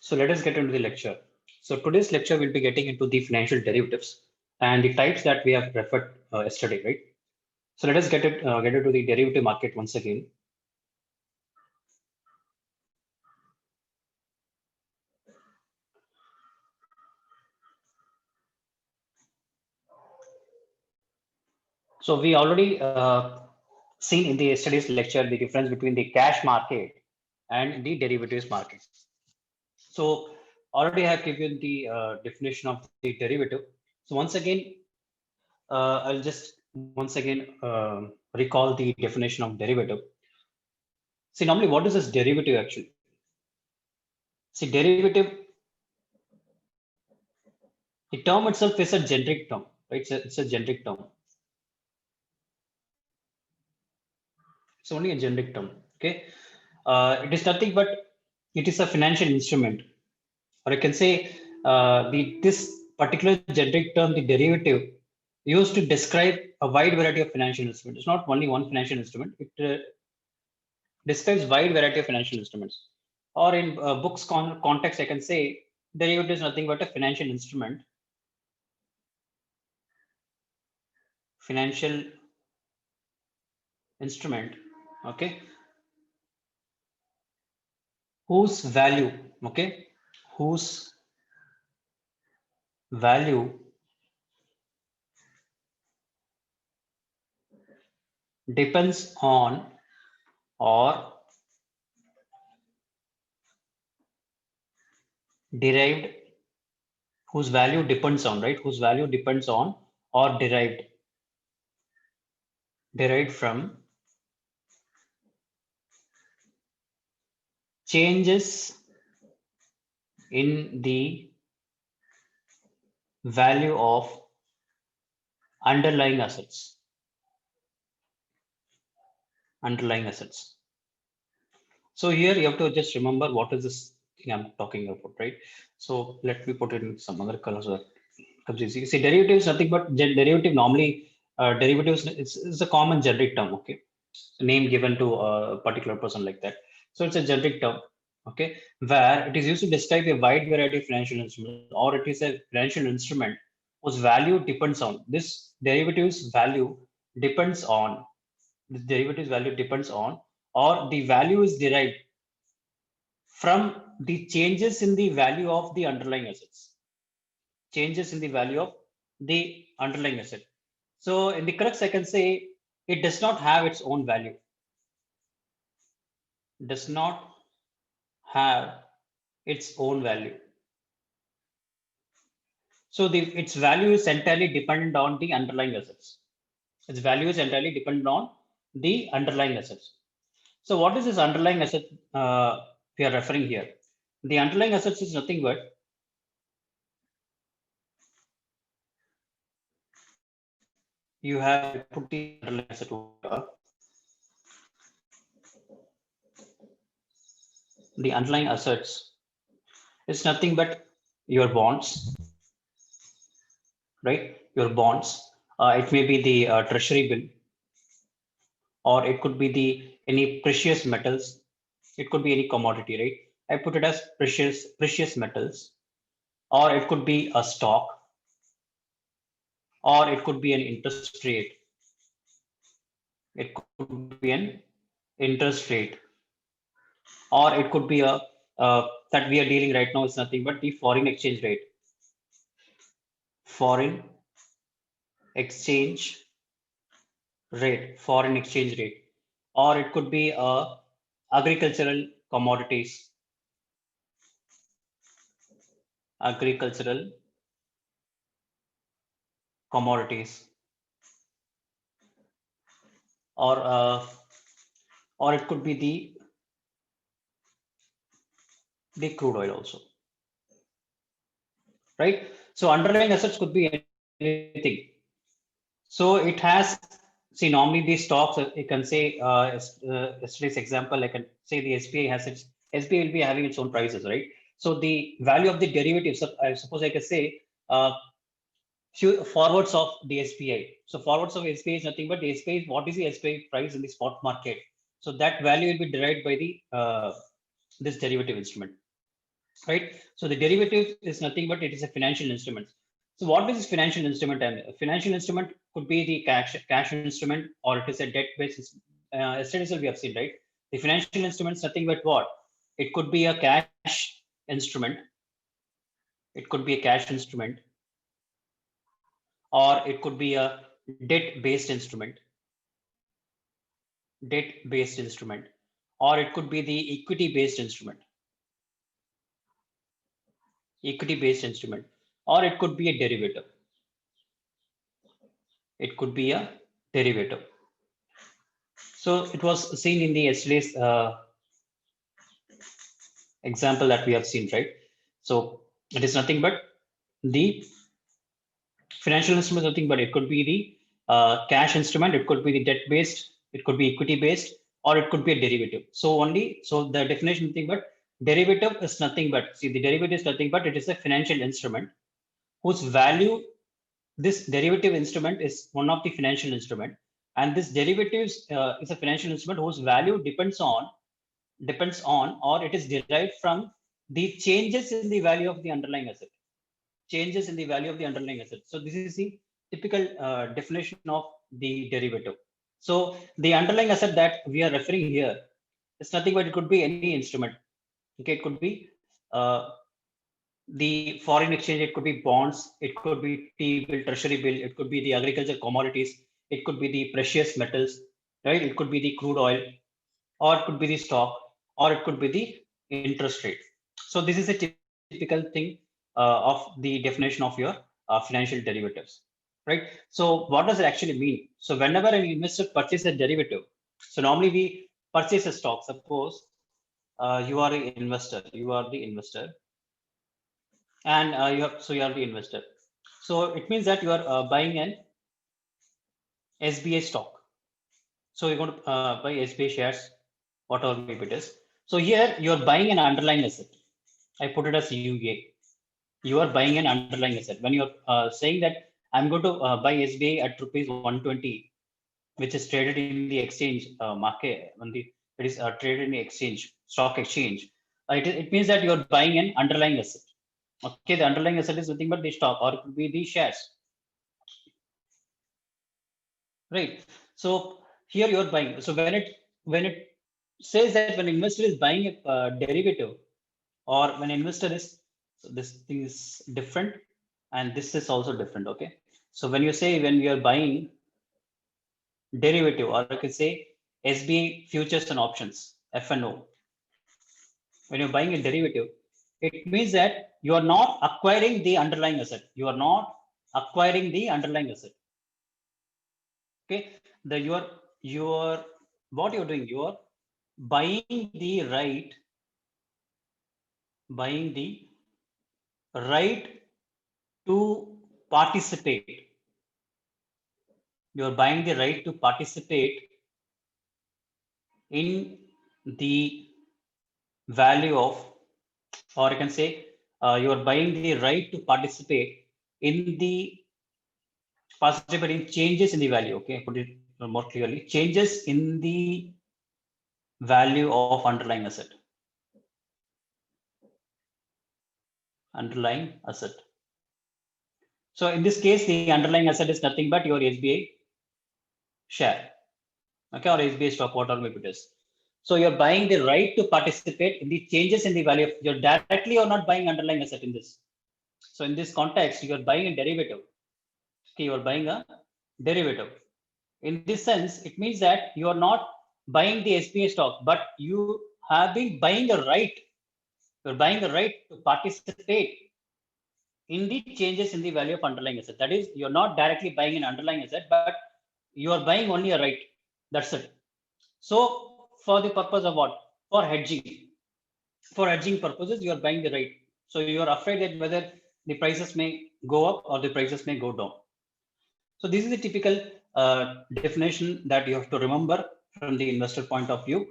So let us get into the lecture. So today's lecture will be getting into the financial derivatives and the types that we have referred yesterday, right? So let us get into the derivative market once again. So we already seen in the yesterday's lecture the difference between the cash market and the derivatives market. So already I have given the definition of the derivative. So once again, I'll just once again recall the definition of derivative. See, normally what is this derivative actually? See, derivative, the term itself is a generic term, right? It's a generic term. It's only a generic term, okay? It is nothing but it is a financial instrument, or I can say this particular generic term, the derivative, used to describe a wide variety of financial instruments. It's not only one financial instrument. It describes wide variety of financial instruments. Or in books context, I can say derivative is nothing but a financial instrument. Financial instrument, okay, whose value, okay, whose value depends on or derived, whose value depends on, right, whose value depends on or derived from changes in the value of underlying assets. So here you have to just remember what is this thing I'm talking about, right? So let me put it in some other colors so that becomes easy. See, derivative is nothing but derivative. Normally, derivatives is a common generic term, okay? A name given to a particular person like that. So it's a generic term, okay, where it is used to describe a wide variety of financial instruments, or it is a financial instrument whose value depends on this derivative's value depends on this derivative's value depends on, or the value is derived from the changes in the value of the underlying assets. Changes in the value of the underlying asset. So in the crux, I can say it does not have its own value. Does not have its own value. So its value is entirely dependent on the underlying assets. Its value is entirely dependent on the underlying assets. So what is this underlying asset we are referring here? The underlying assets is nothing but you have put the underlying asset over. The underlying assets is nothing but your bonds, right? Your bonds. It may be the treasury bill, or it could be the any precious metals. It could be any commodity, right? I put it as precious metals, or it could be a stock, or it could be an interest rate. It could be an interest rate, or it could be a that we are dealing right now is nothing but the foreign exchange rate. Foreign exchange foreign exchange rate, or it could be agricultural commodities, agricultural commodities, or it could be the crude oil also, right? So underlying assets could be anything. So it has, see, normally these stocks, you can say, yesterday's example, I can say the SBI has its, SBI will be having its own prices, right? So the value of the derivatives, I suppose I could say, few forwards of the SBI. So forwards of SBI is nothing but the SBI, what is the SBI price in the spot market? So that value will be derived by the this derivative instrument. right? So the derivative is nothing but it is a financial instrument. So what is this financial instrument? And a financial instrument could be the cash instrument, or it is a debt based. Yesterday we have seen, right? The financial instrument is nothing but what? It could be a cash instrument. It could be a cash instrument, or it could be a debt based instrument. Debt based instrument, or it could be the equity based instrument. Equity based instrument, or it could be a derivative. It could be a derivative. So it was seen in the yesterday's example that we have seen, right? So it is nothing but the financial instrument, nothing but it could be the cash instrument, it could be the debt based, it could be equity based, or it could be a derivative. So only, so the definition nothing but derivative is nothing but, see, the derivative is nothing but it is a financial instrument whose value, this derivative instrument is one of the financial instrument, and this derivatives is a financial instrument whose value depends on, or it is derived from the changes in the value of the underlying asset. Changes in the value of the underlying asset. So this is the typical definition of the derivative. So the underlying asset that we are referring here is nothing but it could be any instrument. Okay, it could be the foreign exchange, it could be bonds, it could be T-bill, treasury bill, it could be the agriculture commodities, it could be the precious metals, right? It could be the crude oil, or it could be the stock, or it could be the interest rate. So this is a typical thing of the definition of your financial derivatives, right? So what does it actually mean? So whenever an investor purchases a derivative, so normally we purchase a stock. Suppose you are an investor, and you are the investor. So it means that you are buying an SBI stock. So you're going to buy SBI shares, whatever maybe it is. So here you're buying an underlying asset. I put it as UA. You are buying an underlying asset. When you're saying that I'm going to buy SBI at rupees 120, which is traded in the exchange market, it is traded in the exchange, stock exchange. It means that you're buying an underlying asset. Okay, the underlying asset is nothing but the stock, or it could be the shares. Right. So here you're buying. So when it says that when investor is buying a derivative, or when investor is, so this thing is different, and this is also different. Okay. So when you say when we are buying derivative, or I could say SBI futures and options, FNO, when you're buying a derivative, it means that you are not acquiring the underlying asset. You are not acquiring the underlying asset. Okay, you are what you're doing, you are buying the right to participate. You're buying the right to participate in the value of, or I can say you are buying the right to participate in changes in the value. Okay, put it more clearly, changes in the value of underlying asset. Underlying asset. So in this case, the underlying asset is nothing but your SBI share, okay, or SBI stock, whatever maybe it is. So you're buying the right to participate in the changes in the value of, you're directly or not buying underlying asset in this. So in this context, you're buying a derivative. Okay, you're buying a derivative. In this sense, it means that you are not buying the SBI stock, but you have been buying a right. You're buying the right to participate in the changes in the value of underlying asset. That is, you're not directly buying an underlying asset, but you are buying only a right. That's it. So for the purpose of what? For hedging. For hedging purposes, you are buying the right. So you are afraid that whether the prices may go up or the prices may go down. So this is the typical definition that you have to remember from the investor point of view.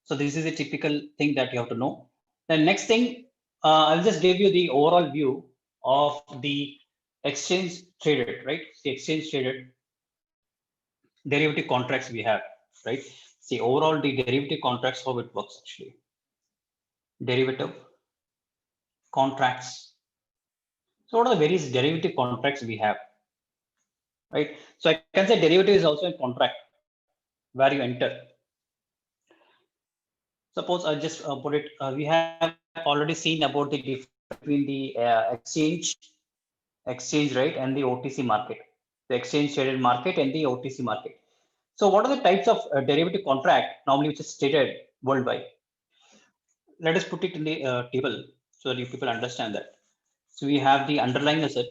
So this is a typical thing that you have to know. The next thing, I'll just give you the overall view of the exchange traded, right? The exchange traded derivative contracts we have, right? See, overall the derivative contracts, how it works actually. Derivative contracts. So what are the various derivative contracts we have, right? So I can say derivative is also a contract where you enter. Suppose I just put it, we have already seen about the difference between the exchange rate and the OTC market, the exchange traded market and the OTC market. So what are the types of derivative contract normally which is traded worldwide? Let us put it in the table so that you people understand that. So we have the underlying asset.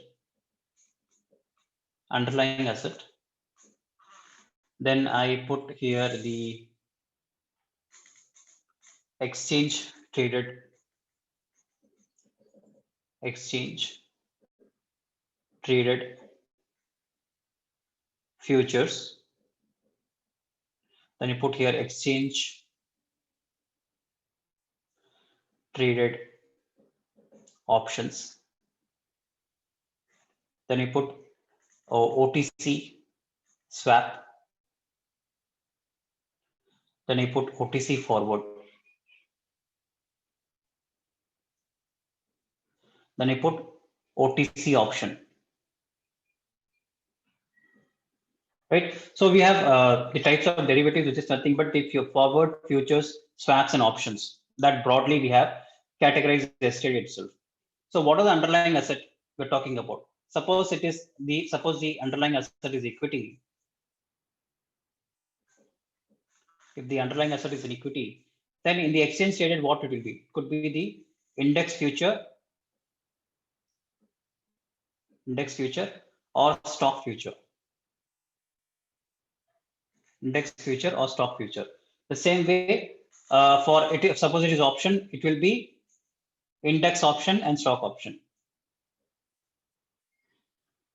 Then I put here the exchange traded futures. Then you put here exchange traded options. Then you put OTC swap. Then you put OTC forward. Then you put OTC option. Right. So we have the types of derivatives, which is nothing but the forward, futures, swaps, and options. That broadly we have categorized yesterday itself. So what are the underlying asset we're talking about? Suppose the underlying asset is equity. If the underlying asset is an equity, then in the exchange traded, what it will be? Could be the index future or stock future. Index future or stock future. The same way for it, suppose it is option, it will be index option and stock option.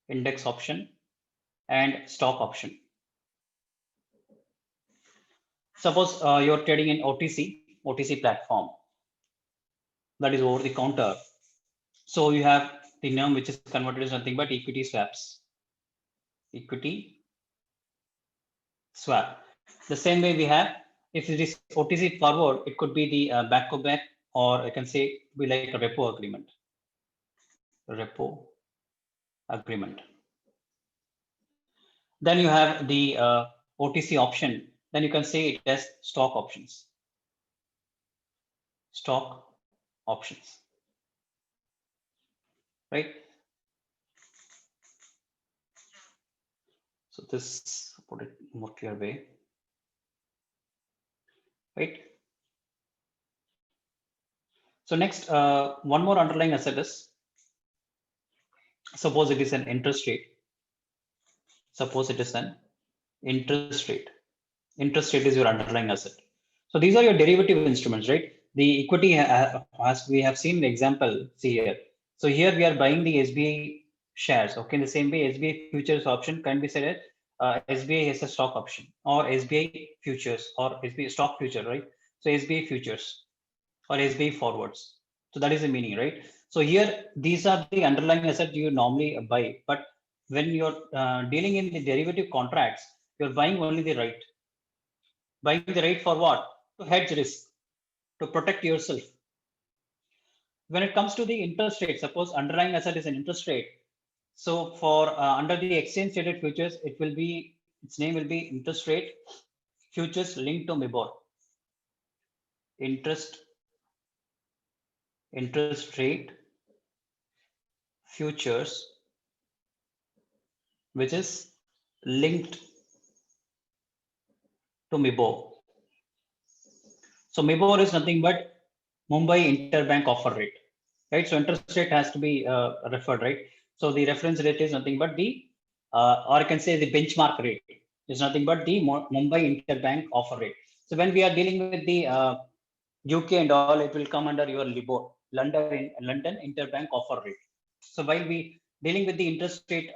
Index option and stock option. Suppose you're trading in OTC platform, that is over the counter. So you have the name which is converted as nothing but equity swaps. Equity swap. The same way we have, if it is OTC forward, it could be the back to back, or I can say be like a repo agreement. Then you have the OTC option. Then you can say it as stock options. Right? So this, put it more clear way. Right? So next, one more underlying asset is, suppose it is an interest rate. Interest rate is your underlying asset. So these are your derivative instruments, right? The equity, as we have seen the example, see here. So here we are buying the SBI shares. Okay, in the same way, SBI futures option can be said as SBI has a stock option, or SBI futures, or SBI stock future, right? So SBI futures or SBI forwards. So that is the meaning, right? So here, these are the underlying assets you normally buy. But when you're dealing in the derivative contracts, you're buying only the right. Buying the right for what? To hedge risk, to protect yourself. When it comes to the interest rate, suppose underlying asset is an interest rate. So for under the exchange traded futures, it will be, its name will be interest rate futures linked to MIBOR. Interest rate futures, which is linked to MIBOR. So MIBOR is nothing but Mumbai Interbank Offer Rate, right? So interest rate has to be referred, right? So the reference rate is nothing but the, or I can say the benchmark rate is nothing but the Mumbai Interbank Offer Rate. So when we are dealing with the UK and all, it will come under your LIBOR, London Interbank Offer Rate. So while we dealing with the interest rate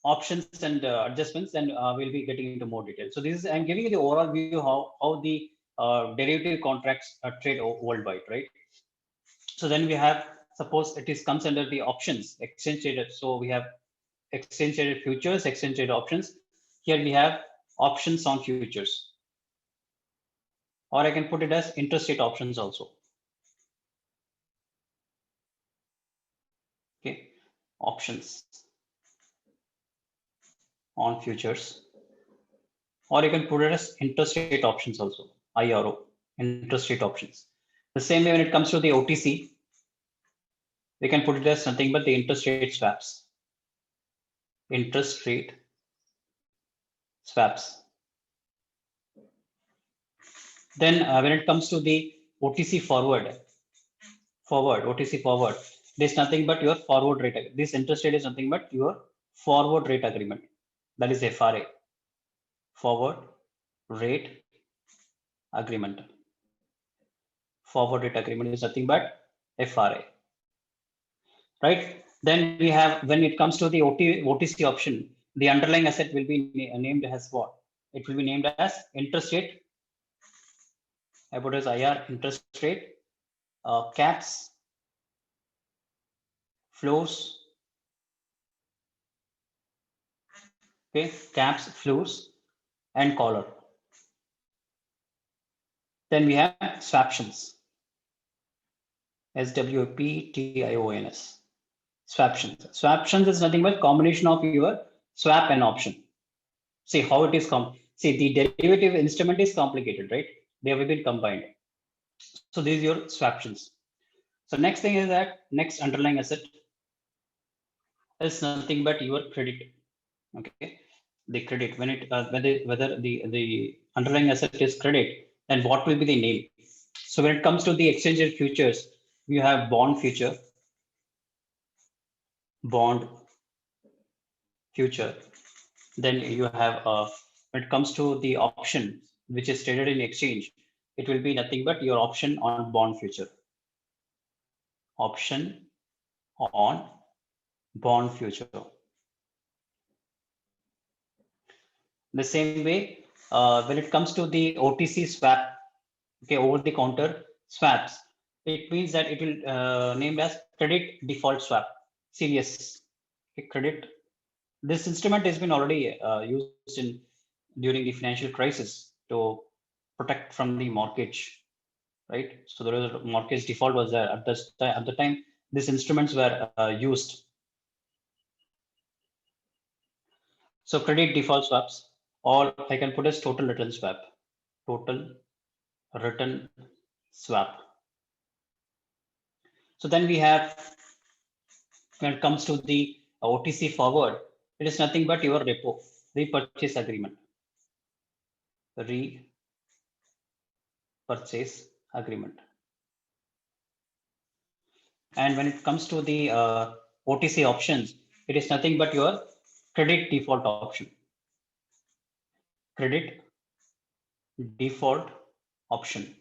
options and adjustments, then we'll be getting into more detail. So this is, I'm giving you the overall view how the derivative contracts trade worldwide, right? So then we have, suppose it is comes under the options, exchange traded. So we have exchange traded futures, exchange traded options. Here we have options on futures, or I can put it as interest rate options also. Okay, options on futures, or you can put it as interest rate options also, IRO, interest rate options. The same way when it comes to the OTC, we can put it as nothing but the interest rate swaps. Interest rate swaps. Then when it comes to the OTC forward, OTC forward, it is nothing but your forward rate. This interest rate is nothing but your forward rate agreement. That is FRA, forward rate agreement. Forward rate agreement is nothing but FRA, right? Then we have, when it comes to the OTC option, the underlying asset will be named as what? It will be named as interest rate. I put as IR, interest rate, caps, floors, okay, caps, floors, and collar. Then we have swaptions, SWAPTIONS. Swaptions. Swaptions is nothing but combination of your swap and option. See how it is. See, the derivative instrument is complicated, right? They have been combined. So these are your swaptions. So next thing is that next underlying asset is nothing but your credit. Okay, the credit, when it whether the underlying asset is credit, then what will be the name? So when it comes to the exchange rate futures, you have bond future, bond future. Then you have when it comes to the option which is traded in exchange, it will be nothing but your option on bond future. Option on bond future. The same way, when it comes to the OTC swap, okay, over the counter swaps, it means that it will named as credit default swap, CDS. Okay, credit. This instrument has been already used in during the financial crisis to protect from the mortgage, right? So there was a mortgage default was there at this time. At the time, these instruments were used. So credit default swaps, or I can put as total return swap. Total return swap. So then we have, when it comes to the OTC forward, it is nothing but your repo, repurchase agreement. Repurchase agreement. And when it comes to the OTC options, it is nothing but your credit default option. Credit default option,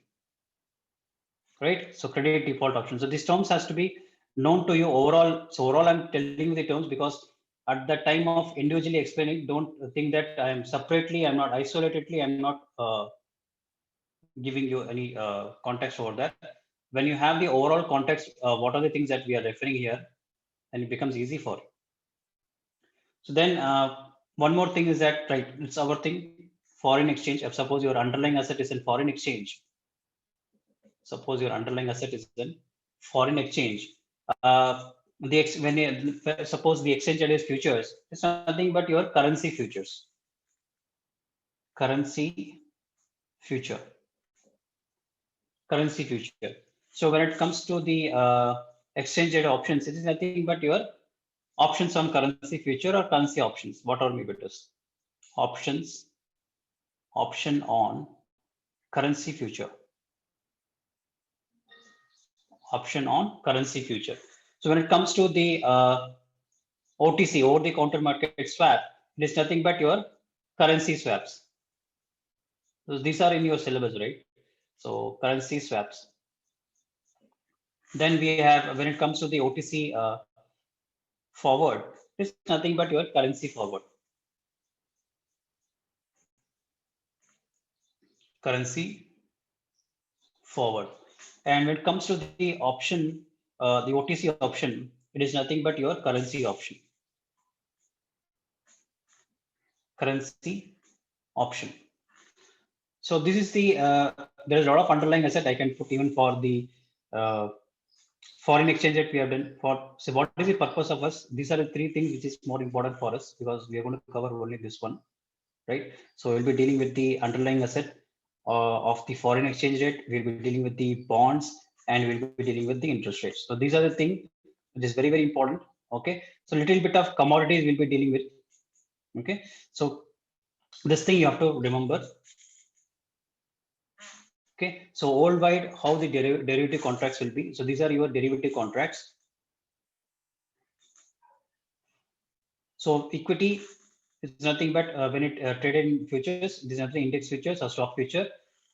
right? So credit default option. So these terms has to be known to you overall. So overall, I'm telling you the terms because at the time of individually explaining, don't think that I am separately, I'm not isolatedly, I'm not giving you any context over that. When you have the overall context, what are the things that we are referring here, and it becomes easy for you. So then one more thing is that, right, it's our thing, foreign exchange. If suppose your underlying asset is in foreign exchange, suppose your underlying asset is in foreign exchange, suppose the exchange rate is futures, it's nothing but your currency futures. Currency future. Currency future. So when it comes to the exchange rate options, it is nothing but your options on currency future or currency options, whatever maybe it is. Options, option on currency future. Option on currency future. So when it comes to the OTC, over the counter market swap, it is nothing but your currency swaps. So these are in your syllabus, right? So currency swaps. Then we have, when it comes to the OTC forward, it's nothing but your currency forward. Currency forward. And when it comes to the option, the OTC option, it is nothing but your currency option. Currency option. So this is the, there is a lot of underlying asset I can put even for the Foreign exchange rate we have done for. So what is the purpose of us? These are the three things which is more important for us because we are going to cover only this one, right? So we'll be dealing with the underlying asset of the foreign exchange rate. We'll be dealing with the bonds, and we'll be dealing with the interest rates. So these are the things which is very very important. Okay. So little bit of commodities we'll be dealing with. Okay. So this thing you have to remember. Okay. So worldwide, how the derivative contracts will be. So these are your derivative contracts. So equity is nothing but when it traded in futures, this is nothing index futures or stock future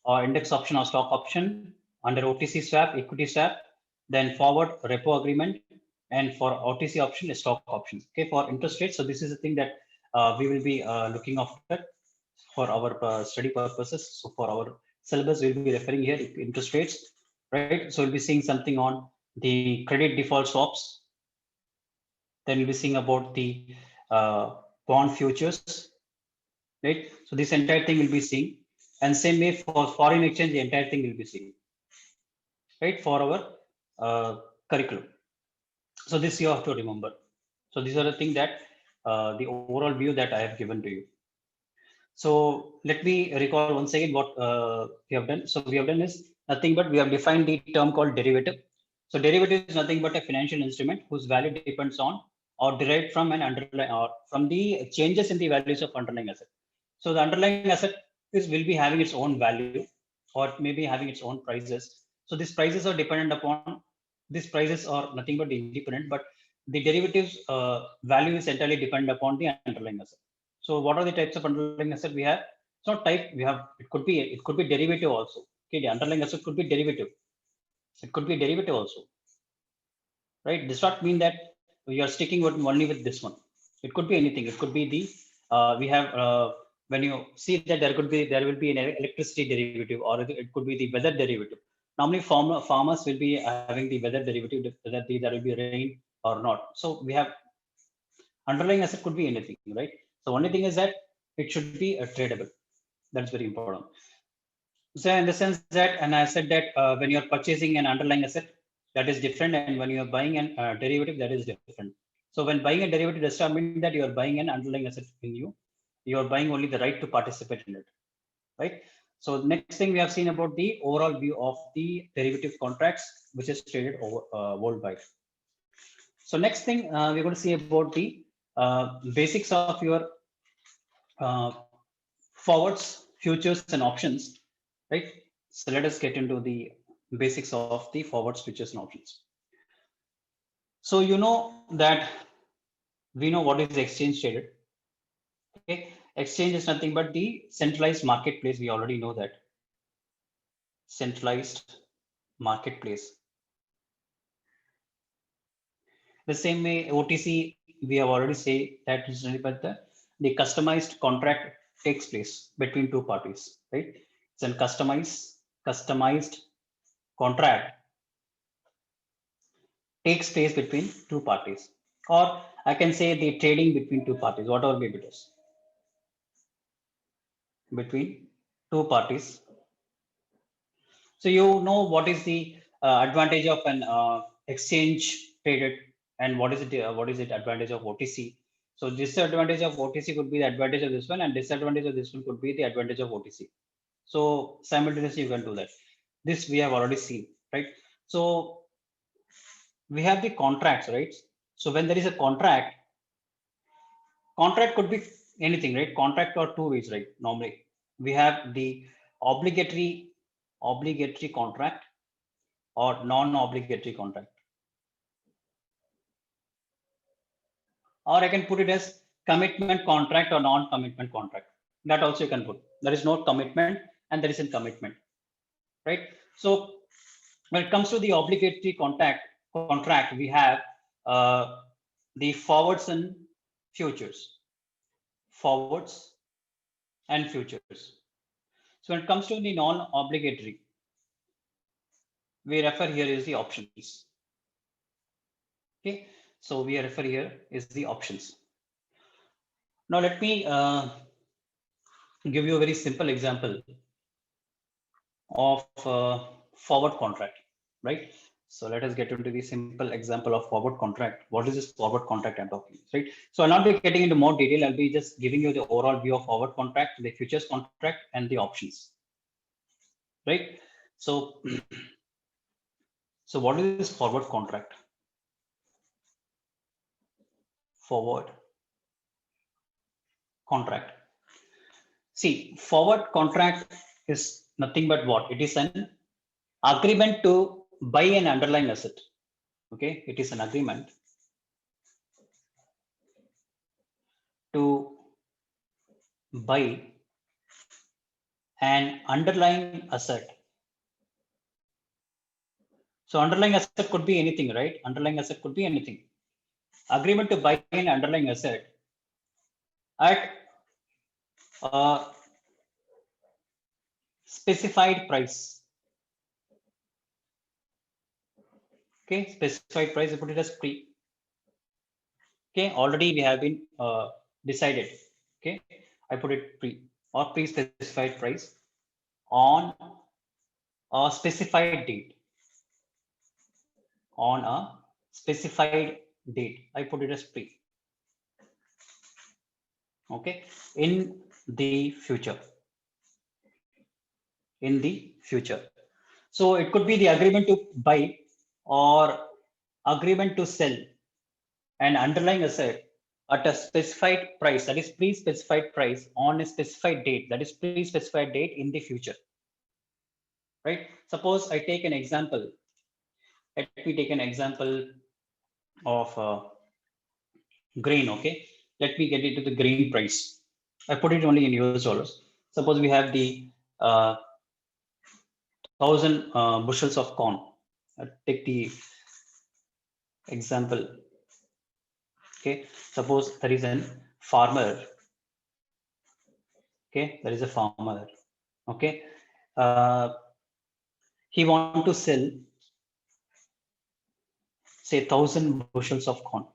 or index option or stock option under OTC swap, equity swap, then forward repo agreement, and for OTC option, a stock option. Okay, for interest rates. So this is the thing that we will be looking after for our study purposes. So for our syllabus, we'll be referring here interest rates, right? So we'll be seeing something on the credit default swaps. Then we'll be seeing about the bond futures, right? So this entire thing will be seen, and same way for foreign exchange, the entire thing will be seen, right? For our curriculum. So this you have to remember. So these are the things that the overall view that I have given to you. So let me recall once again what we have done. So we have done is nothing but we have defined the term called derivative. So derivative is nothing but a financial instrument whose value depends on or derived from an underlying or from the changes in the values of underlying asset. So the underlying asset will be having its own value or maybe having its own prices. So these prices are dependent upon these prices are nothing but independent, but the derivatives value is entirely dependent upon the underlying asset. So what are the types of underlying asset we have? It's not type we have. It could be derivative also. Okay, the underlying asset could be derivative. It could be derivative also, right? Does not mean that we are sticking with only with this one. It could be anything. It could be the we have when you see that there will be an electricity derivative or it could be the weather derivative. Normally, farmers will be having the weather derivative whether there will be rain or not. So we have underlying asset could be anything, right? So only thing is that it should be tradable. That's very important. So in the sense that, and I said that when you're purchasing an underlying asset, that is different, and when you're buying an derivative, that is different. So when buying a derivative does not mean that you are buying an underlying asset in you. You are buying only the right to participate in it, right? So next thing we have seen about the overall view of the derivative contracts, which is traded over worldwide. So next thing we're going to see about the basics of your uh, forwards, futures, and options, right? So let us get into the basics of the forwards, futures, and options. So you know that we know what is exchange traded. Okay, exchange is nothing but the centralized marketplace. We already know that centralized marketplace. The same way OTC, we have already said that is nothing but the customized contract takes place between two parties, right? It's a customized contract takes place between two parties, or I can say the trading between two parties, whatever maybe it is, between two parties. So you know what is the advantage of an exchange traded, and what is it advantage of OTC. So disadvantage of OTC could be the advantage of this one, and disadvantage of this one could be the advantage of OTC. So simultaneously you can do that. This we have already seen, right? So we have the contracts, right? So when there is a contract could be anything, right? Contract or two ways, right? Normally we have the obligatory contract or non-obligatory contract, or I can put it as commitment contract or non-commitment contract. That also you can put. There is no commitment and there is a commitment, right? So when it comes to the obligatory contract, we have the forwards and futures, forwards and futures. So when it comes to the non-obligatory, we refer here is the options. Okay, so we refer here is the options. Now let me give you a very simple example of forward contract, right? So let us get into the simple example of forward contract. What is this forward contract I'm talking, right? So I'll not be getting into more detail. I'll be just giving you the overall view of forward contract, the futures contract, and the options, right? So, so what is this forward contract? Forward contract. See, forward contract is nothing but what? It is an agreement to buy an underlying asset. Okay, it is an agreement to buy an underlying asset. So underlying asset could be anything, right? Underlying asset could be anything. Agreement to buy an underlying asset at a specified price. Okay, specified price, I put it as pre. Okay, already we have been decided. Okay, I put it pre or pre-specified price on a specified date. On a specified date, I put it as pre. Okay, in the future. In the future. So it could be the agreement to buy or agreement to sell an underlying asset at a specified price, that is pre-specified price on a specified date, that is pre-specified date in the future, right? Suppose I take an example. Let me take an example of grain. Okay, let me get into the grain price. I put it only in US dollars. Suppose we have the 1,000 bushels of corn. Take the example. Okay, suppose there is a farmer. Okay, there is a farmer. Okay, he want to sell, say, 1,000 bushels of corn.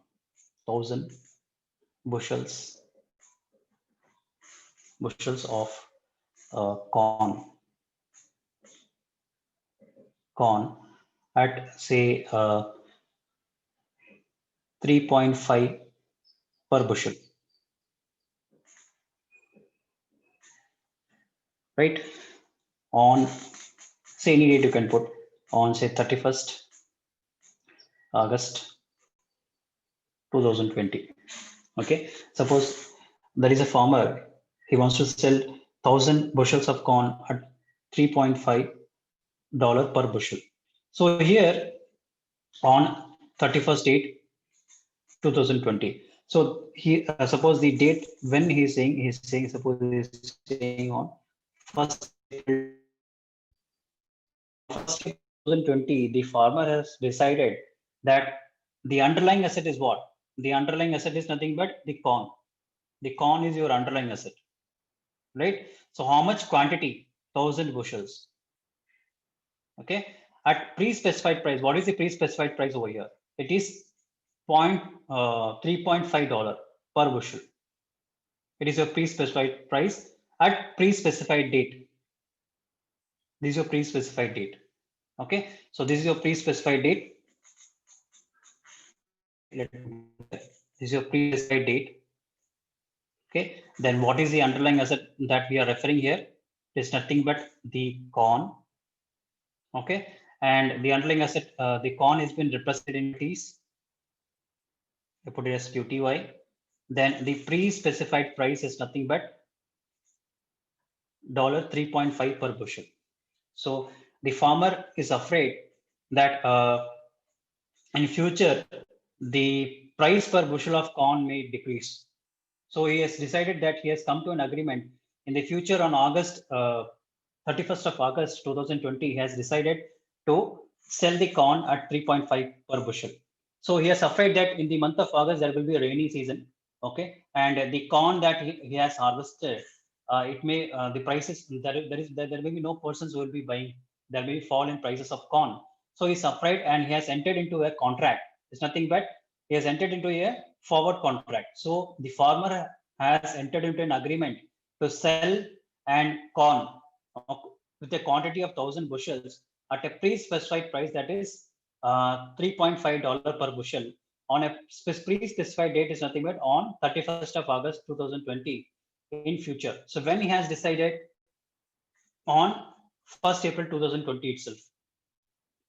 1,000 bushels of corn at, say, 3.5 per bushel, right? On, say, any date you can put on, say, 31st August 2020. Okay, suppose there is a farmer, he wants to sell 1,000 bushels of corn at $3.5 per bushel. So here on 31st date 2020. So he suppose the date when he's saying suppose he's saying on 1st April 2020, the farmer has decided that the underlying asset is what? The underlying asset is nothing but the corn. The corn is your underlying asset, right? So how much quantity? 1,000 bushels. Okay, at pre-specified price. What is the pre-specified price over here? It is $3.5 per bushel. It is your pre-specified price at pre-specified date. This is your pre-specified date. Okay, so this is your pre-specified date. This is your pre-specified date. Okay, then what is the underlying asset that we are referring here? It is nothing but the corn. Okay, and the underlying asset, the corn has been represented in T's. I put it as QTY. Then the pre-specified price is nothing but $3.5 per bushel. So the farmer is afraid that in future the price per bushel of corn may decrease. So he has decided that he has come to an agreement in the future on August 31st of August 2020. He has decided to sell the corn at 3.5 per bushel. So he is afraid that in the month of August there will be a rainy season. Okay, and the corn that he has harvested, it may the prices there may be no persons who will be buying. There may be fall in prices of corn. So he's afraid and he has entered into a contract. It's nothing but he has entered into a forward contract. So the farmer has entered into an agreement to sell and corn with a quantity of 1,000 bushels at a pre-specified price, that is $3.5 per bushel on a pre-specified date is nothing but on 31st of August 2020 in future. So when he has decided on 1st April 2020 itself.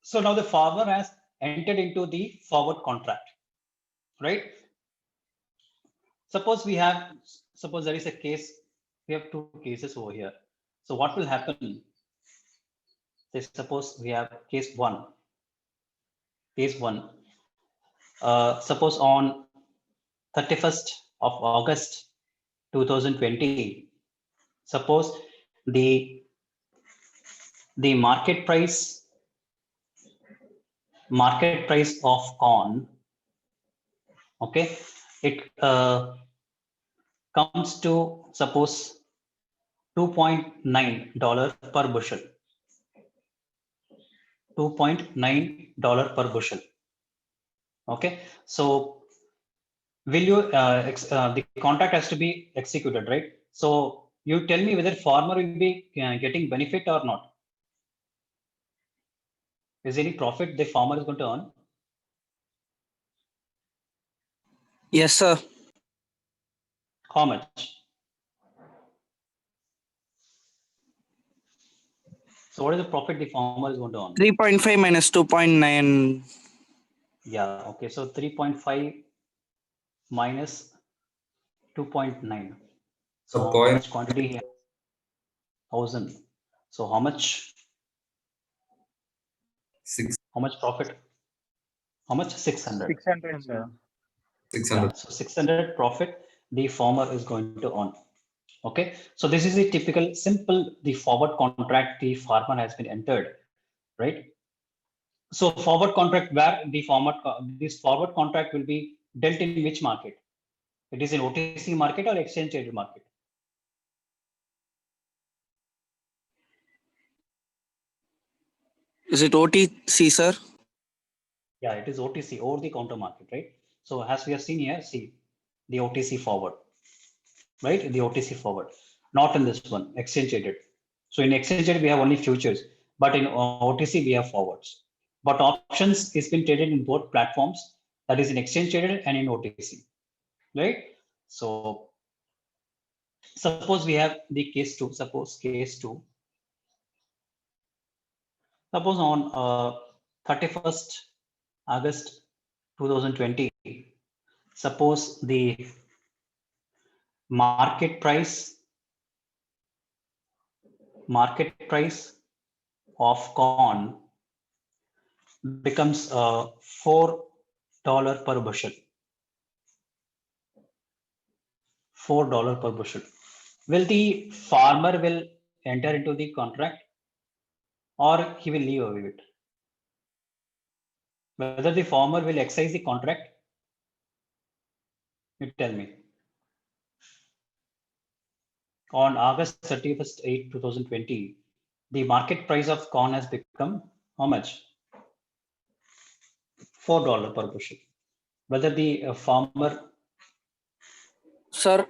So now the farmer has entered into the forward contract, right? Suppose there is a case, we have two cases over here. So what will happen? Suppose we have case one. Suppose on 31st of August 2020, suppose the market price of corn, okay, it comes to suppose $2.9 per bushel. $2.9 per bushel. Okay, so will you the contract has to be executed, right? So you tell me whether farmer will be getting benefit or not. Is any profit the farmer is going to earn? Yes, sir. How much? So what is the profit the farmer is going to earn? 3.5 minus 2.9. Yeah, okay, so 3.5 minus 2.9. So how much quantity? 1,000. So how much? 6. How much profit? How much? 600. 600, sir. 600. Yeah, so 600 profit the farmer is going to earn. Okay, so this is a typical simple the forward contract the farmer has been entered, right? So forward contract where the this forward contract will be dealt in which market? It is in OTC market or exchange traded market? Is it OTC, sir? Yeah, it is OTC, over the counter market, right? So as we have seen here, see the OTC forward, right? The OTC forward, not in this one, exchange traded. So in exchange traded, we have only futures, but in OTC, we have forwards. But options is been traded in both platforms, that is in exchange traded and in OTC, right? So suppose we have the case two, suppose on 31st August 2020, suppose the market price of corn becomes $4 per bushel. $4 per bushel. Will the farmer will enter into the contract or he will leave away with it? Whether the farmer will exercise the contract, you tell me. On August 31st, 2020, the market price of corn has become how much? $4 per bushel. Whether the farmer, Sir,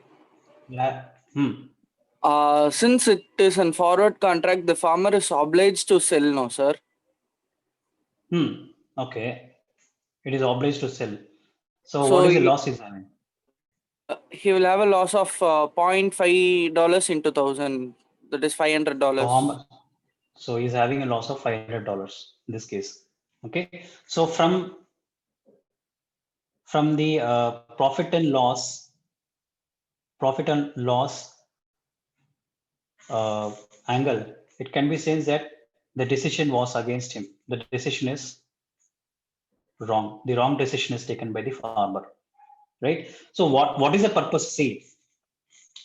since it is a forward contract, the farmer is obliged to sell, no, sir? Okay. It is obliged to sell. So what is the loss he's having? He will have a loss of $0.5 into 1,000. That is $500. So how much? So he's having a loss of $500 in this case. Okay. So from the profit and loss angle, it can be said that the decision was against him. The decision is wrong. The wrong decision is taken by the farmer, right? So what is the purpose? See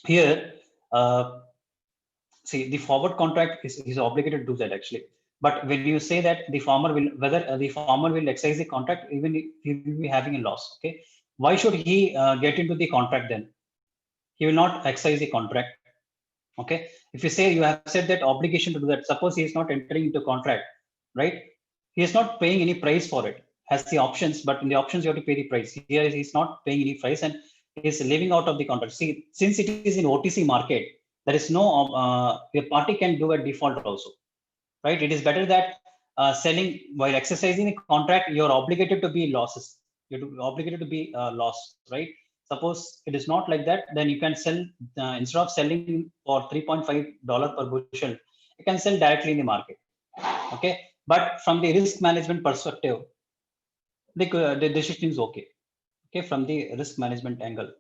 here, see the forward contract is obligated to do that actually. But when you say that the farmer will, whether the farmer will exercise the contract, even if he will be having a loss, okay? Why should he get into the contract then? He will not exercise the contract. Okay, if you say you have said that obligation to do that, suppose he is not entering into contract, right? He is not paying any price for it. Has the options, but in the options you have to pay the price. Here he's not paying any price and is living out of the contract. See, since it is in OTC market, there is no a party can do a default also, right? It is better that selling while exercising the contract, you're obligated to be losses. You're obligated to be loss, right? Suppose it is not like that, then you can sell instead of selling for $3.5 per bushel, you can sell directly in the market. Okay, but from the risk management perspective, the decision is okay. Okay, from the risk management angle.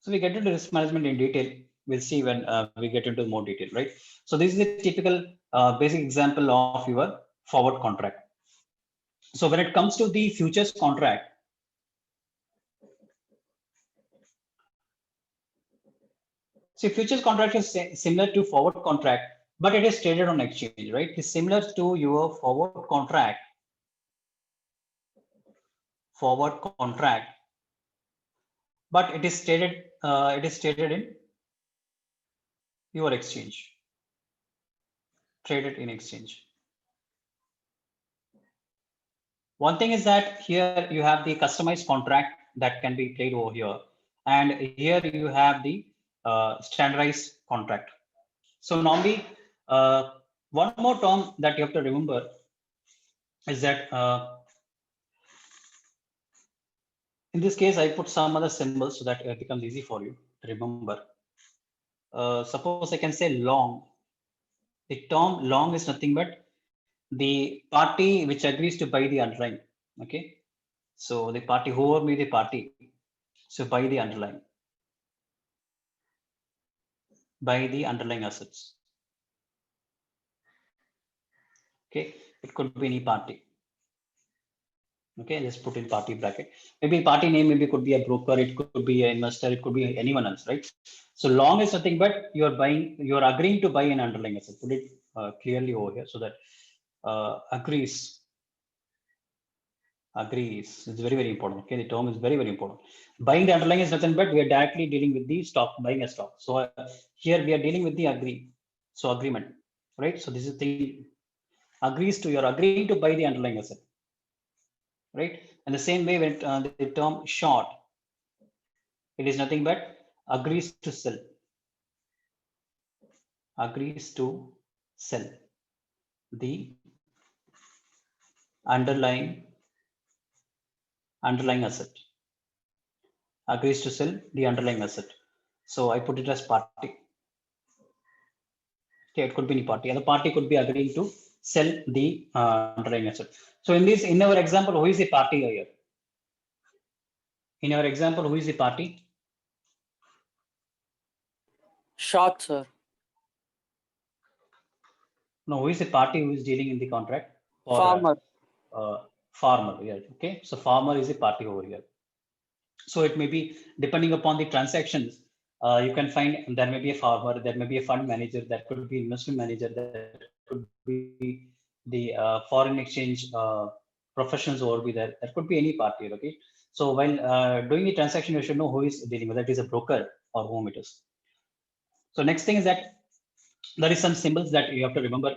So we get into risk management in detail. We'll see when we get into more detail, right? So this is a typical basic example of your forward contract. So when it comes to the futures contract, see, futures contract is similar to forward contract, but it is traded on exchange, right? It's similar to your forward contract, but it is traded in your exchange, traded in exchange. One thing is that here you have the customized contract that can be played over here, and here you have the standardized contract. So normally, one more term that you have to remember is that in this case, I put some other symbols so that it becomes easy for you to remember. Suppose I can say long. The term long is nothing but the party which agrees to buy the underlying. Okay, so the party, whoever may the party, so buy the underlying assets. Okay, it could be any party. Okay, let's put in party bracket. Maybe party name maybe could be a broker, it could be an investor, it could be anyone else, right? So long is nothing but you're agreeing to buy an underlying asset. Put it clearly over here so that agrees. It's very, very important. Okay, the term is very, very important. Buying the underlying is nothing but we are directly dealing with the stock, buying a stock. So here we are dealing with the agreement, right? So this is the you're agreeing to buy the underlying asset, right? And the same way when the term short, it is nothing but agrees to sell the underlying asset, agrees to sell the underlying asset. So I put it as party. Okay, it could be any party. And the party could be agreeing to sell the underlying asset. So in our example, who is the party here? In our example, who is the party? Short, sir. No, who is the party who is dealing in the contract? Farmer. Farmer, yeah. Okay, so farmer is a party over here. So it may be depending upon the transactions. You can find there may be a farmer, there may be a fund manager, there could be investment manager, there could be the foreign exchange professionals over be there. There could be any party. Okay, so while doing the transaction, you should know who is dealing with that. It is a broker or whom it is. So next thing is that there is some symbols that you have to remember.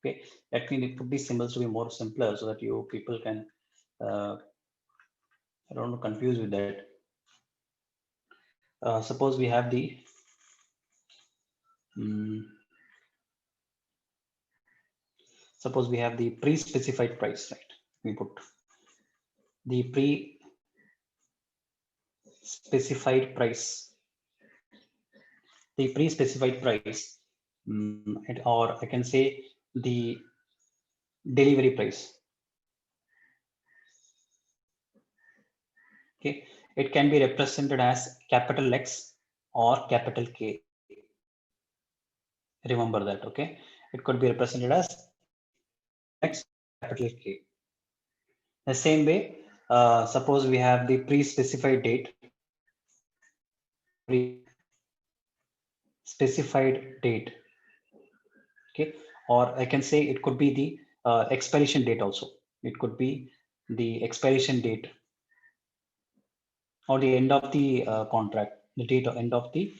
Okay, that means it put these symbols to be more simpler so that you people can I don't know, confused with that. Suppose we have the suppose we have the pre-specified price, right? We put the pre-specified price, or I can say the delivery price. Okay, it can be represented as capital X or capital K. Remember that. Okay, it could be represented as X, capital K. The same way, suppose we have the pre-specified date, okay, or I can say it could be the expiration date also. It could be the expiration date or the end of the contract, the date or end of the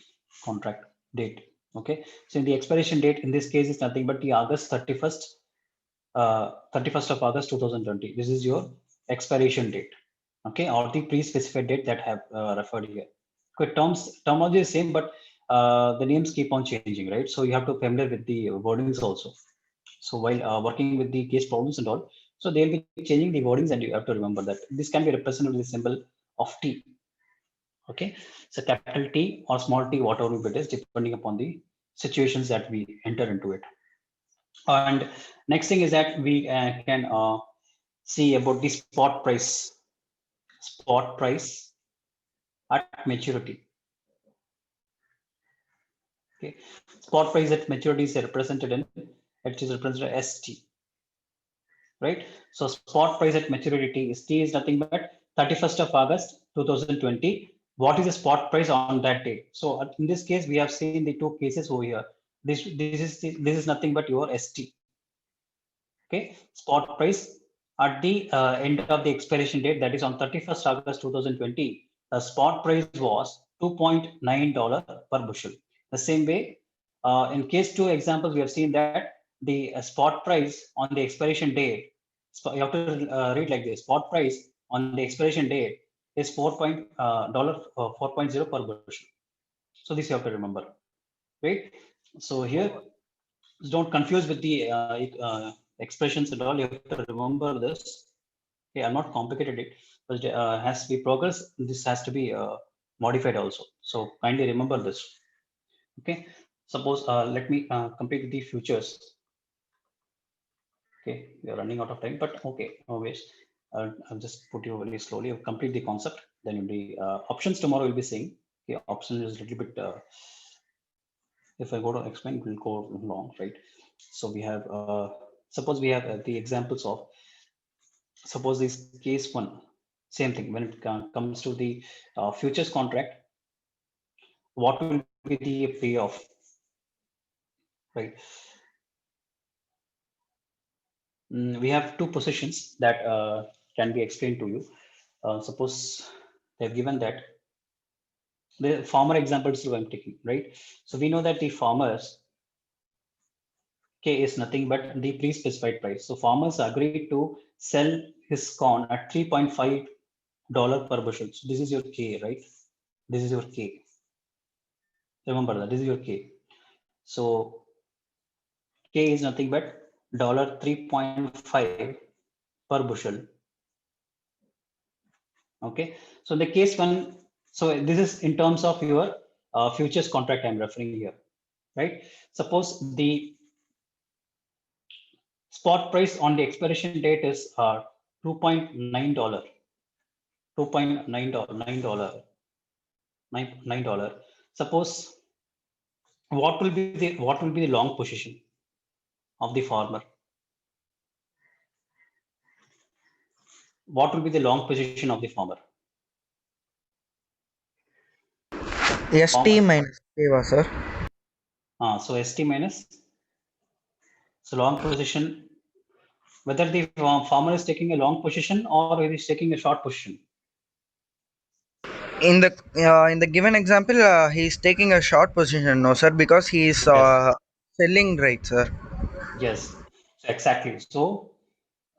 contract date. Okay, so in the expiration date in this case is nothing but the August 31st of August 2020. This is your expiration date. Okay, or the pre-specified date that have referred here. Okay, terminology is same, but the names keep on changing, right? So you have to familiar with the wordings also. So while working with the case problems and all, so they'll be changing the wordings, and you have to remember that this can be represented with the symbol of T. Okay, so capital T or small t, whatever it is, depending upon the situations that we enter into it. And next thing is that we can see about the spot price at maturity. Okay, spot price at maturity is represented in, it is represented as T, right? So spot price at maturity is T is nothing but 31st of August 2020. What is the spot price on that date? So in this case, we have seen the two cases over here. This is nothing but your ST. Okay, spot price at the end of the expiration date, that is on 31st August 2020. The spot price was $2.9 per bushel. The same way, in case two examples, we have seen that the spot price on the expiration date, you have to read like this: spot price on the expiration date is $4.0 per bushel. So this you have to remember, right? So here, don't confuse with the expressions and all. You have to remember this. Okay, I'm not complicated it, but as we progress, this has to be modified also. So kindly remember this. Okay, suppose let me complete the futures. Okay, we are running out of time, but okay, always. I'll just put you very slowly. I'll complete the concept. Then the options tomorrow will be saying. Okay, option is a little bit. If I go to explain, it will go long, right? So we have. Suppose we have the examples of. Suppose this case one. Same thing when it comes to the futures contract. What will be the payoff? Right. We have two positions that can be explained to you. Suppose they've given that the farmer examples I'm taking, right? So we know that the farmers K is nothing but the pre-specified price. So farmers agreed to sell his corn at $3.5 per bushel. So this is your K, right? This is your K. Remember that this is your K. So K is nothing but $3.5 per bushel. Okay, so the case one, so this is in terms of your futures contract I'm referring here, right? Suppose the spot price on the expiration date is $2.9, $9. Suppose what will be the long position of the farmer? What will be the long position of the farmer? ST minus K, sir. So ST minus. So long position, whether the farmer is taking a long position or he is taking a short position. In the given example, he's taking a short position, no, sir, because he is selling, right, sir? Yes, so exactly. So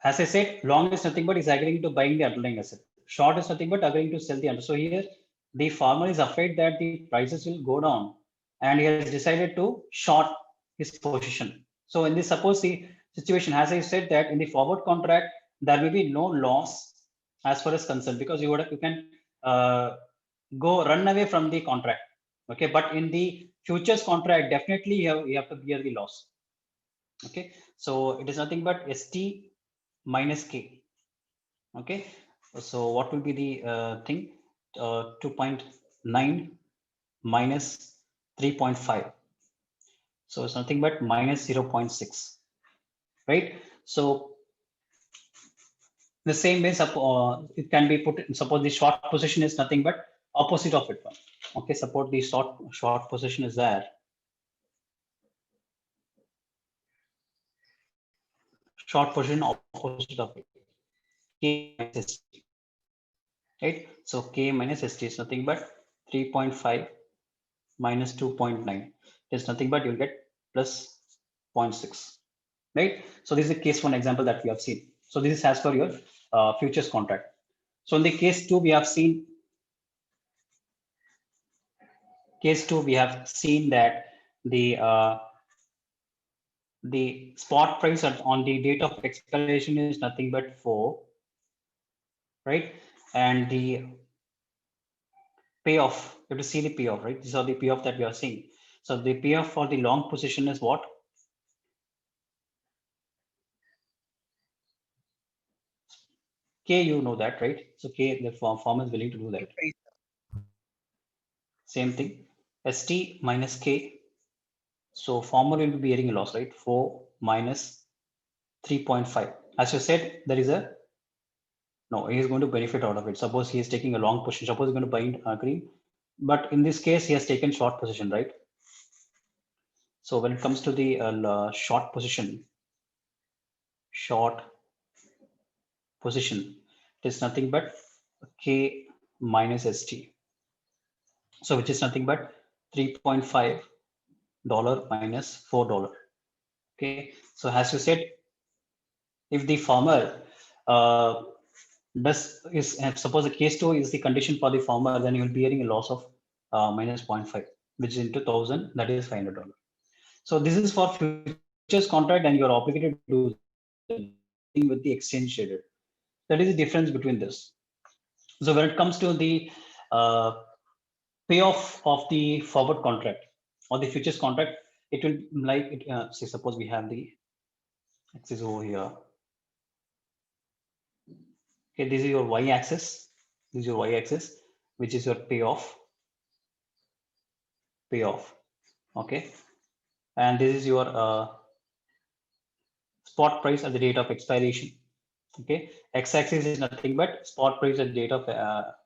as I said, long is nothing but is agreeing to buying the underlying asset. Short is nothing but agreeing to sell the under. So here, the farmer is afraid that the prices will go down, and he has decided to short his position. So in this, suppose the situation, as I said, that in the forward contract there will be no loss as far as concerned, because you can go run away from the contract. Okay, but in the futures contract, definitely you have to bear the loss. Okay, so it is nothing but ST minus K. Okay, so what will be the thing? 2.9 minus 3.5. So it's nothing but minus 0.6, right? So the same way, it can be put. Suppose the short position is nothing but opposite of it. Okay, suppose the short position is there. Short position opposite of it. K minus ST, right? So K minus ST is nothing but 3.5 minus 2.9 is nothing but you'll get plus 0.6, right? So this is the case one example that we have seen. So this is as per your futures contract. So in the case two, we have seen that the the spot price on the date of expiration is nothing but 4, right? And the payoff, you have to see the payoff, right? These are the payoff that we are seeing. So the payoff for the long position is what? K, you know that, right? So K, the firm is willing to do that. Same thing, ST minus K. So farmer will be bearing a loss, right? 4 minus 3.5. As you said, there is a, no, he is going to benefit out of it. Suppose he is taking a long position, suppose he's going to buy green, but in this case, he has taken short position, right? So when it comes to the short position, it is nothing but K minus ST. So which is nothing but $3.5 minus $4. Okay, so as you said, if the farmer suppose the case 2 is the condition for the farmer, then you will be getting a loss of minus 0.5, which is into 1000, that is $500. So this is for futures contract, and you're obligated to do with the exchange traded. That is the difference between this. So when it comes to the payoff of the forward contract or the futures contract, it will like it. Say suppose we have the axis over here. Okay, this is your y-axis. This is your y-axis, which is your payoff. Okay, and this is your spot price at the date of expiration. Okay, x-axis is nothing but spot price at the date of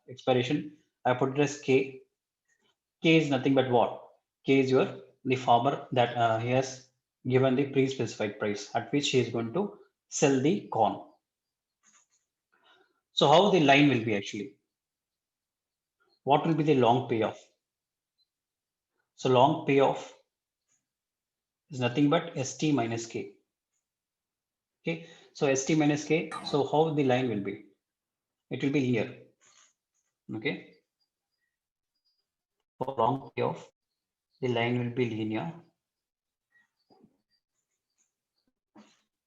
expiration. I put it as K. K is nothing but what? K is the farmer that he has given the pre-specified price at which he is going to sell the corn. So how the line will be actually? What will be the long payoff? So long payoff is nothing but ST minus K. Okay, so ST minus K. So how the line will be? It will be here. Okay, for long payoff, the line will be linear,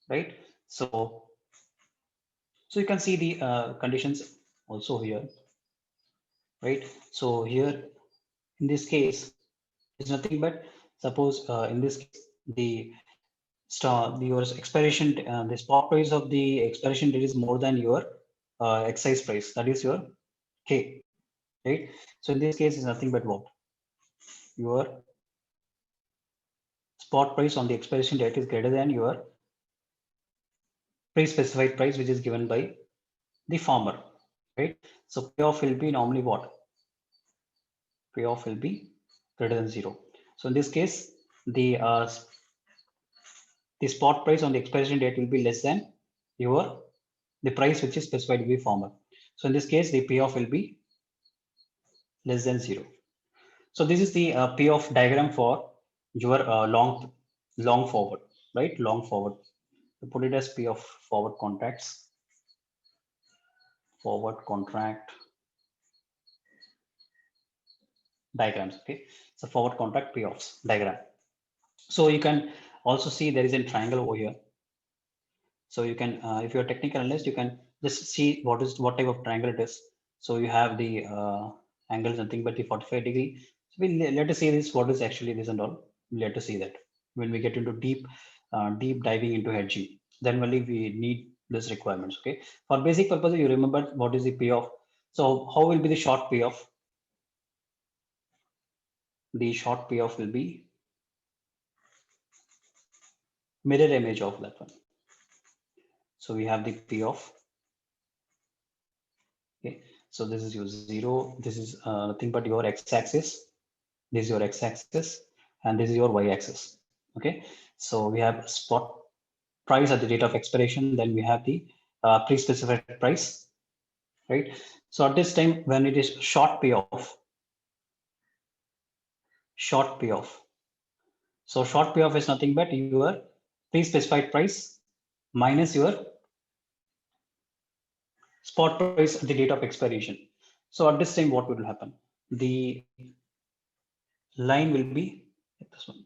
right? So you can see the conditions also here, right? So here in this case, it's nothing but suppose in this case your expiration the spot price of the expiration date is more than your excise price, that is your K, right? So in this case is nothing but what? Your spot price on the expiration date is greater than your pre-specified price, which is given by the farmer, right? So payoff will be normally what? Payoff will be greater than 0. So in this case, the spot price on the expiration date will be less than the price which is specified to be farmer. So in this case, the payoff will be less than 0. So this is the payoff diagram for your long forward, right? Long forward. So put it as payoff forward contracts. Forward contract diagrams. Okay, so forward contract payoffs diagram. So you can also see there is a triangle over here. So you can, if you're a technical analyst, you can just see what type of triangle it is. So you have the angle nothing but the 45 degree. So let us see this. What is actually this and all? Let us see that when we get into deep diving into hedging, then only we need this requirements. Okay, for basic purpose, you remember what is the payoff. So how will be the short payoff? The short payoff will be mirror image of that one. So we have the payoff. Okay, so this is your 0. This is nothing but your x-axis. This is your x-axis, and this is your y-axis. Okay, so we have spot price at the date of expiration. Then we have the pre-specified price, right? So at this time, when it is short payoff. So short payoff is nothing but your pre-specified price minus your spot price at the date of expiration. So at this time, what will happen? The line will be this one.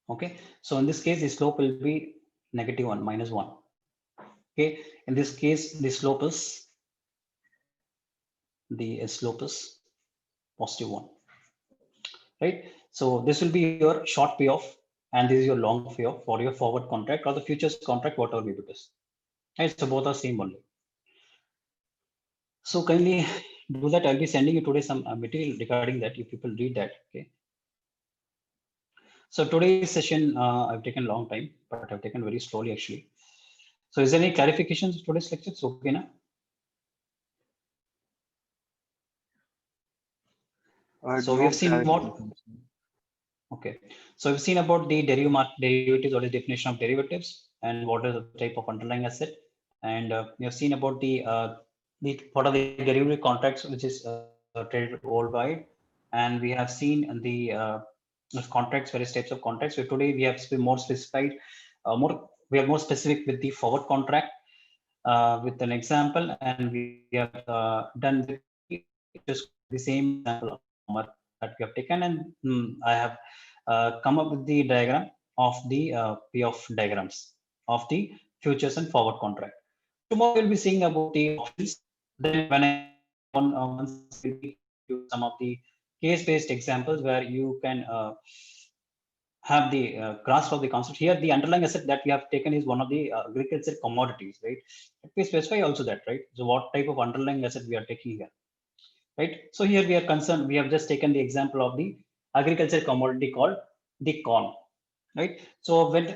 Okay, so in this case, the slope will be -1, -1. Okay, in this case, the slope is +1, right? So this will be your short payoff, and this is your long payoff for your forward contract or the futures contract, whatever it is. Right, so both are same only. So kindly do that. I'll be sending you today some material regarding that. You people read that. Okay. So today's session, I've taken a long time, but I've taken very slowly actually. So is there any clarifications to today's lecture? So okay, now? So we have seen what? Okay. So we've seen about the derivatives or the definition of derivatives and what is the type of underlying asset. And we have seen about the what are the derivative contracts which is traded worldwide. And we have seen the contracts, various types of contracts. So today we have been more specified, we are more specific with the forward contract with an example, and we have done just the same example that we have taken, and I have come up with the diagram of the payoff diagrams of the futures and forward contract. Tomorrow we'll be seeing about the options. Then when I once we'll be to some of the case-based examples where you can have the grasp of the concept. Here, the underlying asset that we have taken is one of the agriculture commodities, right? Let me specify also that, right? So what type of underlying asset we are taking here, right? So here we are concerned, we have just taken the example of the agriculture commodity called the corn, right? So when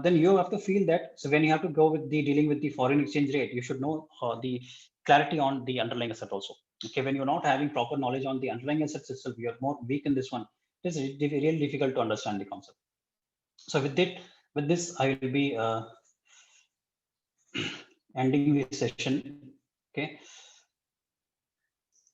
then you have to feel that, so when you have to go with the dealing with the foreign exchange rate, you should know the clarity on the underlying asset also. Okay, when you're not having proper knowledge on the underlying assets itself, you are more weak in this one. It is really difficult to understand the concept. So with this, I will be ending this session. Okay.